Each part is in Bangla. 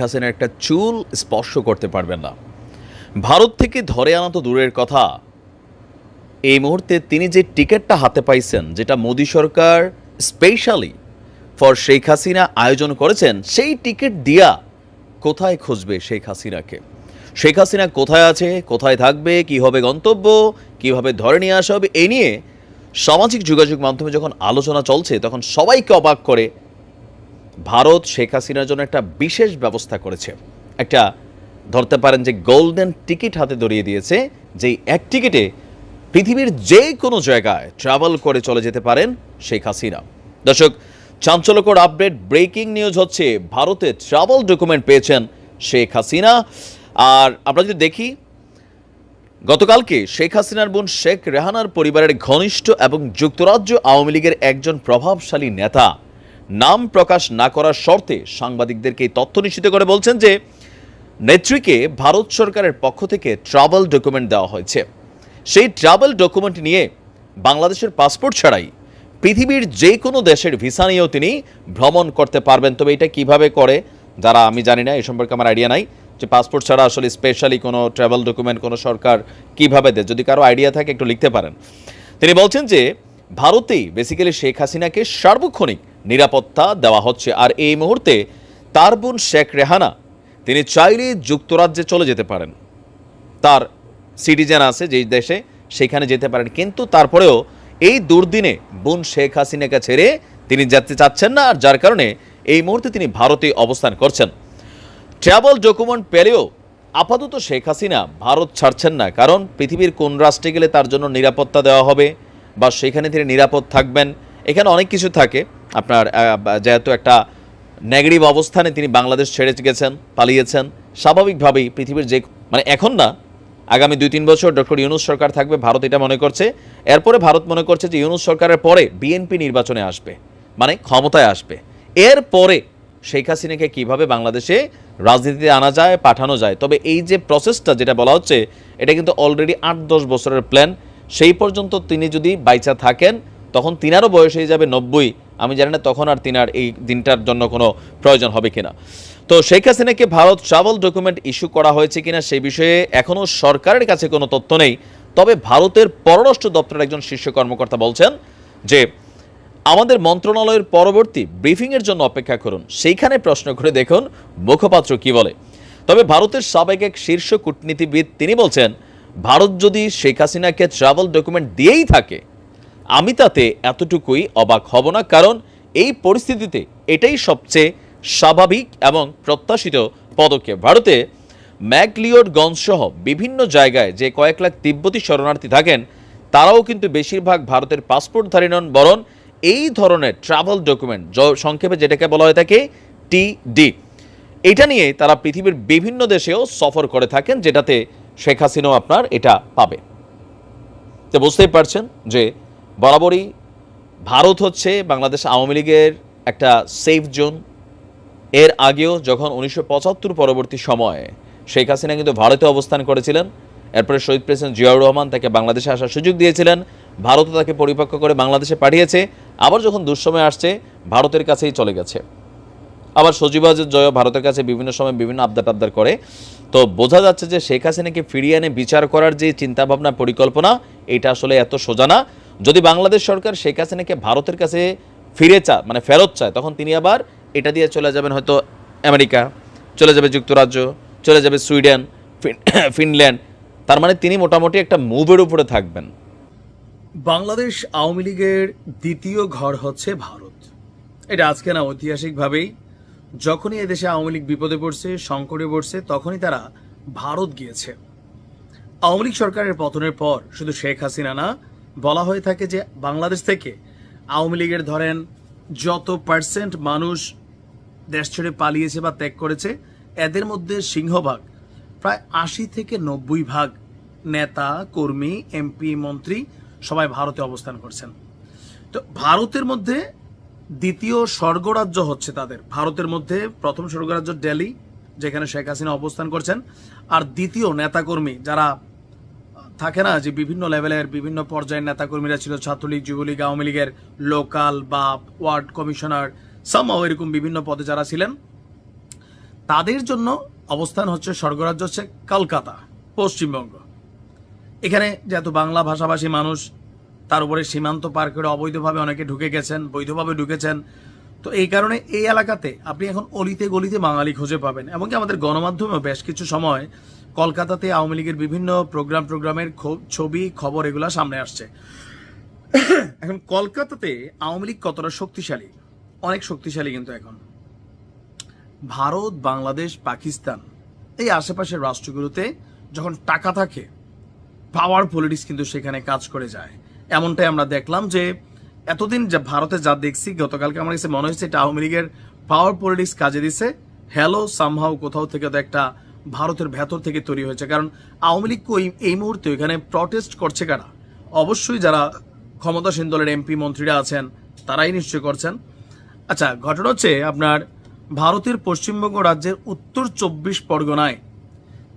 হাসিনার একটা চুল স্পর্শ করতে পারবেন না। ভারত থেকে ধরে আনা তো দূরের কথা, এই মুহূর্তে তিনি যে টিকিটটা হাতে পাইছেন, যেটা মোদী সরকার স্পেশালি ফর শেখ হাসিনা আয়োজন করেছেন, সেই টিকিট দিয়া কোথায় খুঁজবে শেখ হাসিনাকে? শেখ হাসিনা কোথায় আছে, কোথায় থাকবে, কী হবে গন্তব্য, কীভাবে ধরে নিয়ে আসা হবে, এই নিয়ে সামাজিক যোগাযোগ মাধ্যমে যখন আলোচনা চলছে তখন সবাইকে অবাক করে ভারত শেখ হাসিনার জন্য একটা বিশেষ ব্যবস্থা করেছে। একটা ধরতে পারেন যে গোল্ডেন টিকিট হাতে ধরিয়ে দিয়েছে, যেই এক টিকিটে পৃথিবীর যে কোনো জায়গায় ট্রাভেল করে চলে যেতে পারেন শেখ হাসিনা। দর্শক, চাঞ্চল্যকর আপডেট, ব্রেকিং নিউজ হচ্ছে ভারতে ট্রাভেল ডকুমেন্ট পেয়েছেন শেখ হাসিনা। আর আমরা যদি দেখি, গতকালকে শেখ হাসিনার বোন শেখ রেহানার পরিবারের ঘনিষ্ঠ এবং যুক্তরাজ্য আওয়ামী লীগের একজন প্রভাবশালী নেতা নাম প্রকাশ না করার শর্তে সাংবাদিকদেরকে এই তথ্য নিশ্চিত করে বলছেন যে নেত্রীকে ভারত সরকারের পক্ষ থেকে ট্রাভেল ডকুমেন্ট দেওয়া হয়েছে। সেই ট্রাভেল ডকুমেন্ট নিয়ে বাংলাদেশের পাসপোর্ট ছাড়াই পৃথিবীর যে কোনো দেশের ভিসা নিয়েও তিনি ভ্রমণ করতে পারবেন। তবে এটা কিভাবে করে, যারা আমি জানি না, এ সম্পর্কে আমার আইডিয়া নাই যে পাসপোর্ট ছাড়া আসলে স্পেশালি কোনো ট্রাভেল ডকুমেন্ট কোনো সরকার কিভাবে দেয়। যদি কারো আইডিয়া থাকে একটু লিখতে পারেন। তিনি বলছেন যে ভারতেই বেসিক্যালি শেখ হাসিনাকে সার্বক্ষণিক নিরাপত্তা দেওয়া হচ্ছে। আর এই মুহূর্তে তার বোন শেখ রেহানা তিনি চাইলে যুক্তরাজ্যে চলে যেতে পারেন, তার সিটিজেন আছে যেই দেশে, সেখানে যেতে পারেন। কিন্তু তারপরেও এই দুর্দিনে বোন শেখ হাসিনাকে ছেড়ে তিনি যেতে চাচ্ছেন না, আর যার কারণে এই মুহূর্তে তিনি ভারতে অবস্থান করছেন। ট্রাভেল ডকুমেন্ট পেলেও আপাতত শেখ হাসিনা ভারত ছাড়ছেন না, কারণ পৃথিবীর কোন রাষ্ট্রে গেলে তার জন্য নিরাপত্তা দেওয়া হবে বা সেখানে তিনি নিরাপদ থাকবেন, এখানে অনেক কিছু থাকে। আপনার যেহেতু একটা নেগেটিভ অবস্থানে তিনি বাংলাদেশ ছেড়ে গেছেন, পালিয়েছেন, স্বাভাবিকভাবেই পৃথিবীর যে এখন না, আগামী 2-3 বছর ডক্টর ইউনূস সরকার থাকবে, ভারত এটা মনে করছে। এরপরে ভারত মনে করছে যে ইউনূস সরকারের পরে বিএনপি নির্বাচনে আসবে, মানে ক্ষমতায় আসবে। এরপরে শেখ হাসিনাকে কীভাবে বাংলাদেশে রাজনীতিতে আনা যায়, পাঠানো যায়। তবে এই যে প্রসেসটা যেটা বলা হচ্ছে, এটা কিন্তু অলরেডি 8-10 বছরের প্ল্যান। সেই পর্যন্ত তিনি যদি বাইচা থাকেন, তখন তিনারও বয়স হয়ে যাবে 90। আমি জানি না তখন আর তিনার এই দিনটার জন্য কোনো প্রয়োজন হবে কিনা। তো শেখ হাসিনাকে ভারত ট্রাভেল ডকুমেন্ট ইস্যু করা হয়েছে কিনা সেই বিষয়ে এখনও সরকারের কাছে কোনো তথ্য নেই। তবে ভারতের পররাষ্ট্র দপ্তরের একজন শীর্ষ কর্মকর্তা বলছেন যে আমাদের মন্ত্রণালয়ের পরবর্তী ব্রিফিংয়ের জন্য অপেক্ষা করুন, সেইখানে প্রশ্ন করে দেখুন মুখপাত্র কি বলে। তবে ভারতের সাবেক এক শীর্ষ কূটনীতিবিদ তিনি বলছেন, ভারত যদি শেখ হাসিনাকে ট্রাভেল ডকুমেন্ট দিয়েই থাকে, আমি তাতে এতটুকুই অবাক হব না, কারণ এই পরিস্থিতিতে এটাই সবচেয়ে স্বাভাবিক এবং প্রত্যাশিত পদক্ষেপ। ভারতে ম্যাকলিওডগঞ্জ সহ বিভিন্ন জায়গায় যে কয়েক লাখ তিব্বতী শরণার্থী থাকেন, তারাও কিন্তু বেশিরভাগ ভারতের পাসপোর্টধারী নন, বরং এই ধরনের ট্রাভেল ডকুমেন্ট, সংক্ষেপে যেটাকে বলা হয়ে থাকে টিডি, এটা নিয়ে তারা পৃথিবীর বিভিন্ন দেশেও সফর করে থাকেন, যেটাতে শেখ হাসিনাও আপনার এটা পাবে। তো বুঝতেই পারছেন যে বরাবরই ভারত হচ্ছে বাংলাদেশ আওয়ামী লীগের একটা সেফ জোন। এর আগেও যখন 1975 পরবর্তী সময়ে শেখ হাসিনা কিন্তু ভারতে অবস্থান করেছিলেন, এরপরে শহীদ প্রেসিডেন্ট জিয়াউর রহমান তাকে বাংলাদেশে আসার সুযোগ দিয়েছিলেন, ভারতও তাকে পরিপক্ক করে বাংলাদেশে পাঠিয়েছে। আবার যখন দুঃসময় আসছে, ভারতের কাছেই চলে গেছে। আবার সজীবাজের জয় ভারতের কাছে বিভিন্ন সময় বিভিন্ন আবদার করে। তো বোঝা যাচ্ছে যে শেখ হাসিনাকে ফিরিয়ে এনে বিচার করার যে চিন্তাভাবনা, পরিকল্পনা, এটা আসলে এত সোজা না। যদি বাংলাদেশ সরকার শেখ হাসিনাকে ভারতের কাছে ফেরত চায়, তখন তিনি আবার এটা দিয়ে চলে যাবেন হয়তো আমেরিকা, চলে যাবে যুক্তরাজ্য, চলে যাবে সুইডেন, ফিনল্যান্ড। তার মানে তিনি মোটামুটি একটা মুভের উপরে থাকবেন। বাংলাদেশ আওয়ামী লীগের দ্বিতীয় ঘর হচ্ছে ভারত। এটা আজকে না, ঐতিহাসিকভাবেই যখনই এদেশে আওয়ামী লীগ বিপদে পড়ছে, সংকটে পড়ছে, তখনই তারা ভারত গিয়েছে। আওয়ামী লীগ সরকারের পতনের পর শুধু শেখ হাসিনা না, বলা হয়ে থাকে যে বাংলাদেশ থেকে আওয়ামী লীগের ধরেন যত পার্সেন্ট মানুষ দেশ ছেড়ে পালিয়েছে বা ত্যাগ করেছে, এদের মধ্যে সিংহভাগ প্রায় 80-90% নেতা, কর্মী, এমপি, মন্ত্রী সবাই ভারতে অবস্থান করছেন। তো ভারতের মধ্যে দ্বিতীয় স্বর্গরাজ্য হচ্ছে তাদের। ভারতের মধ্যে প্রথম স্বর্গরাজ্য দিল্লি, যেখানে শেখ হাসিনা অবস্থান করছেন, আর দ্বিতীয় নেতাকর্মী যারা থাকে না, যে বিভিন্ন লেভেলের বিভিন্ন পর্যায়ের নেতাকর্মীরা ছিল, ছাত্রলীগ, যুবলীগ, আওয়ামী লীগের লোকাল বা ওয়ার্ড কমিশনার, সামহাও এরকম বিভিন্ন পদে যারা ছিলেন, তাদের জন্য অবস্থান হচ্ছে স্বর্গরাজ্য হচ্ছে কলকাতা, পশ্চিমবঙ্গ। এখানে যেহেতু বাংলা ভাষাভাষী মানুষ, তার উপরে সীমান্ত পার করে অবৈধভাবে অনেকে ঢুকে গেছেন, বৈধভাবে ঢুকেছেন। তো এই কারণে এই এলাকাতে আপনি এখন অলিতে গলিতে বাঙালি খুঁজে পাবেন। এমনকি আমাদের গণমাধ্যমেও বেশ কিছু সময় কলকাতাতে আওয়ামী লীগের বিভিন্ন প্রোগ্রামের ছবি খবর এগুলা সামনে আসছে। এখন কলকাতাতে আওয়ামী লীগ কতটা শক্তিশালী? অনেক শক্তিশালী। কিন্তু এখন ভারত, বাংলাদেশ, পাকিস্তান এই আশেপাশের রাষ্ট্রগুলোতে যখন টাকা থাকে, পাওয়ার পলিটিক্স কিন্তু সেখানে কাজ করে যায়। এমনটাই আমরা দেখলাম যে এতদিন যা ভারতে যা দেখছি, গতকালকে আমার কাছে মনে হয়েছে এটা আওয়ামী লীগের পাওয়ার পলিটিক্স কাজে দিছে। হ্যালো সামহাও কোথাও থেকে তো একটা ভারতের ভেতর থেকে তৈরি হয়েছে। কারণ আওয়ামী লীগ এই মুহূর্তে এখানে প্রটেস্ট করছে কারা? অবশ্যই যারা ক্ষমতাসীন দলের এমপি মন্ত্রীরা আছেন তারাই নিশ্চয় করছেন। আচ্ছা, ঘটনা হচ্ছে আপনার ভারতের পশ্চিমবঙ্গ রাজ্যের উত্তর 24 পরগনায়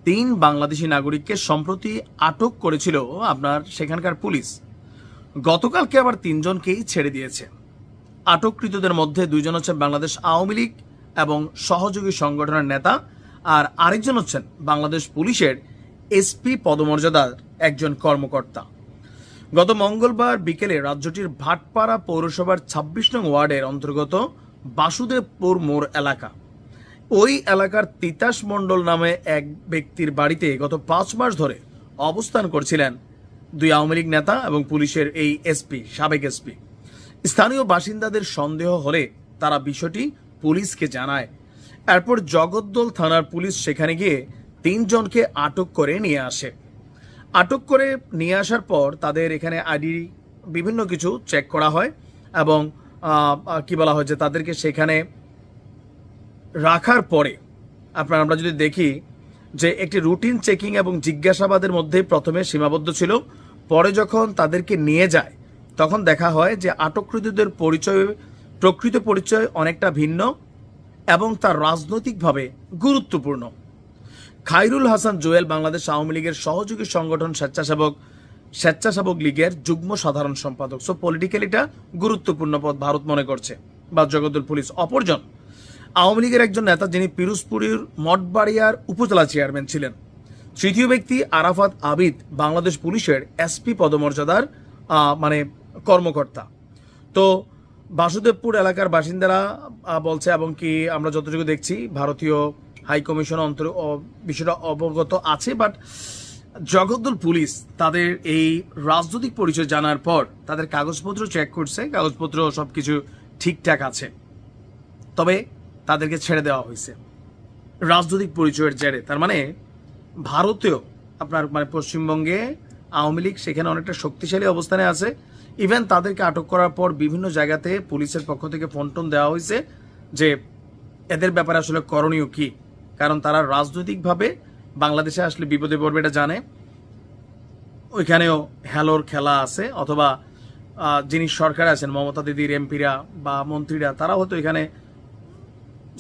3 বাংলাদেশি নাগরিককে সম্প্রতি আটক করেছিল আপনার সেখানকার পুলিশ। গতকালকে আবার 3 জনকেই ছেড়ে দিয়েছে। আটককৃতদের মধ্যে 2 জন হচ্ছেন বাংলাদেশ আওয়ামী লীগ এবং সহযোগী সংগঠনের নেতা, আর আরেকজন হচ্ছেন বাংলাদেশ পুলিশের এসপি পদমর্যাদার একজন কর্মকর্তা। গত মঙ্গলবার বিকেলে রাজ্যটির ভাটপাড়া পৌরসভার 26 নং ওয়ার্ডের অন্তর্গত বাসুদেবপুর মোড় এলাকা, ওই এলাকার তিতাস মণ্ডল নামে এক ব্যক্তির বাড়িতে গত 5 মাস ধরে অবস্থান করছিলেন 2 আওয়ামী লীগ নেতা এবং পুলিশের এই এসপি, সাবেক এসপি। স্থানীয় বাসিন্দাদের সন্দেহ হলে তারা বিষয়টি পুলিশকে জানায়। এরপর জগদ্দল থানার পুলিশ সেখানে গিয়ে 3 জনকে আটক করে নিয়ে আসে। আটক করে নিয়ে আসার পর তাদের এখানে আইডি বিভিন্ন কিছু চেক করা হয় এবং কি বলা হয় যে তাদেরকে সেখানে রাখার পরে আমরা যদি দেখি যে একটি রুটিন চেকিং এবং জিজ্ঞাসাবাদের মধ্যে প্রথমে সীমাবদ্ধ ছিল। পরে যখন তাদেরকে নিয়ে যায় তখন দেখা হয় যে আটককৃতদের প্রকৃত পরিচয় অনেকটা ভিন্ন এবং তার রাজনৈতিকভাবে গুরুত্বপূর্ণ। খায়রুল হাসান জুয়েল বাংলাদেশ আওয়ামী লীগের সহযোগী সংগঠন স্বেচ্ছাসেবক লীগের যুগ্ম সাধারণ সম্পাদক। সো পলিটিক্যালি এটা গুরুত্বপূর্ণ পদ ভারত মনে করছে বা জগদ্দল পুলিশ। অপরজন আওয়ামী লীগের একজন নেতা যিনি পিরোজপুরের মঠবাড়িয়ার উপজেলা চেয়ারম্যান ছিলেন। তৃতীয় ব্যক্তি আরাফাত আবিদ বাংলাদেশ পুলিশের এসপি পদমর্যাদার কর্মকর্তা। তো বাসুদেবপুর এলাকার বাসিন্দারা বলছে এবং কি আমরা যতটুকু দেখছি ভারতীয় হাই কমিশন বিষয়টা অবগত আছে, বাট জগদ্দল পুলিশ তাদের এই রাজনৈতিক পরিচয় জানার পর তাদের কাগজপত্র চেক করছে, কাগজপত্র সবকিছু ঠিকঠাক আছে, তবে তাদেরকে ছেড়ে দেওয়া হয়েছে রাজনৈতিক পরিচয়ের জেরে। তার মানে ভারতেও পশ্চিমবঙ্গে আওয়ামী লীগ সেখানে অনেকটা শক্তিশালী অবস্থানে আছে। ইভেন তাদেরকে আটক করার পর বিভিন্ন জায়গাতে পুলিশের পক্ষ থেকে ফোন টোন দেওয়া হয়েছে যে এদের ব্যাপারে আসলে করণীয় কি, কারণ তারা রাজনৈতিকভাবে বাংলাদেশে আসলে বিপদে পড়বে এটা জানে। ওইখানেও হ্যালোর খেলা আছে, অথবা যিনি সরকারে আছেন মমতা দিদির এমপিরা বা মন্ত্রীরা তারা হয়তো এখানে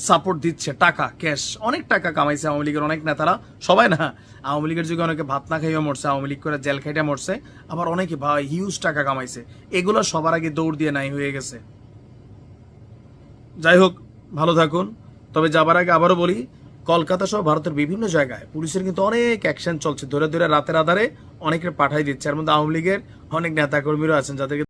সাপোর্ট দিচ্ছে। টাকা, ক্যাশ, অনেক টাকা কামাইছে আওয়ামী লীগের অনেক নেতারা, সবাই না, আওয়ামী লীগের যুগে অনেকে ভাত না খাইও মরছে, আওয়ামী লীগ করে জেল খাইটা মরছে, আবার অনেকে হিউজ টাকা কামাইছে। এগুলো সবার আগে দৌড় দিয়ে নাই হয়ে গেছে। যাই হোক, ভালো থাকুন। তবে যাবার আগে আবারও বলি, কলকাতা সহ ভারতের বিভিন্ন জায়গায় পুলিশের কিন্তু অনেক অ্যাকশন চলছে, ধরে ধরে রাতের আধারে অনেকের পাঠাই দিচ্ছে। এর মধ্যে আওয়ামী লীগের অনেক নেতাকর্মীরা আছেন যাদেরকে